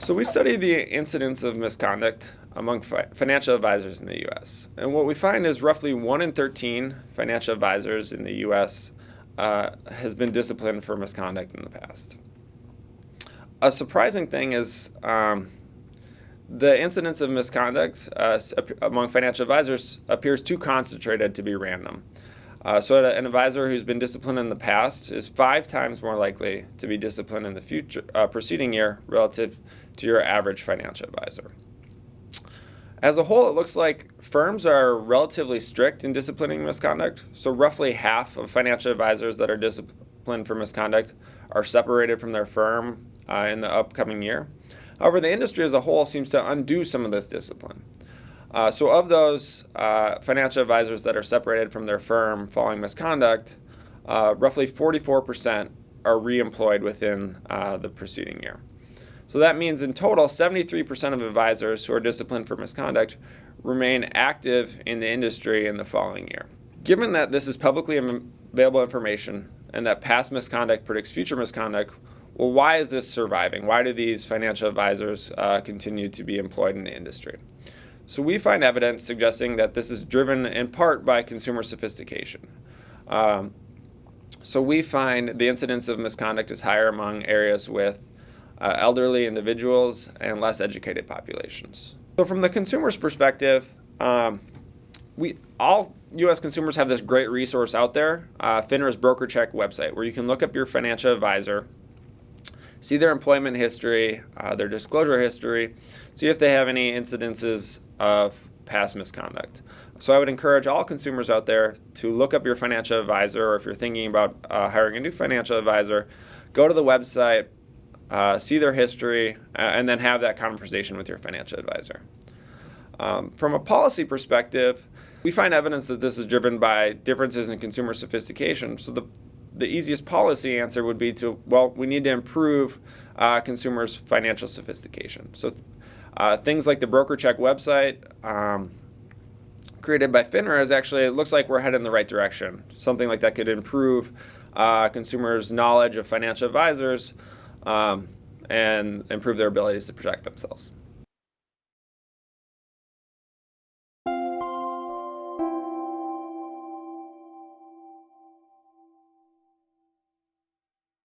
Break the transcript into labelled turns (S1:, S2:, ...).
S1: So we study the incidence of misconduct among financial advisors in the U.S. And what we find is roughly 1 in 13 financial advisors in the U.S. Has been disciplined for misconduct in the past. A surprising thing is the incidence of misconduct among financial advisors appears too concentrated to be random. So an advisor who's been disciplined in the past is 5 times more likely to be disciplined in the future preceding year relative to your average financial advisor. As a whole, it looks like firms are relatively strict in disciplining misconduct. So roughly half of financial advisors that are disciplined for misconduct are separated from their firm in the upcoming year. However, the industry as a whole seems to undo some of this discipline. So of those financial advisors that are separated from their firm following misconduct, roughly 44% are reemployed within the preceding year. So that means in total, 73% of advisors who are disciplined for misconduct remain active in the industry in the following year. Given that this is publicly available information and that past misconduct predicts future misconduct, well, why is this surviving? Why do these financial advisors continue to be employed in the industry? So we find evidence suggesting that this is driven in part by consumer sophistication. So we find the incidence of misconduct is higher among areas with elderly individuals and less educated populations. So from the consumer's perspective, all U.S. consumers have this great resource out there, FINRA's broker check website, where you can look up your financial advisor, see their employment history, their disclosure history, see if they have any incidences of past misconduct. So I would encourage all consumers out there to look up your financial advisor, or if you're thinking about hiring a new financial advisor, go to the website, see their history, and then have that conversation with your financial advisor. From a policy perspective, we find evidence that this is driven by differences in consumer sophistication. So the easiest policy answer would be we need to improve consumers' financial sophistication. So things like the broker check website created by FINRA it looks like we're headed in the right direction. Something like that could improve consumers' knowledge of financial advisors and improve their abilities to protect themselves.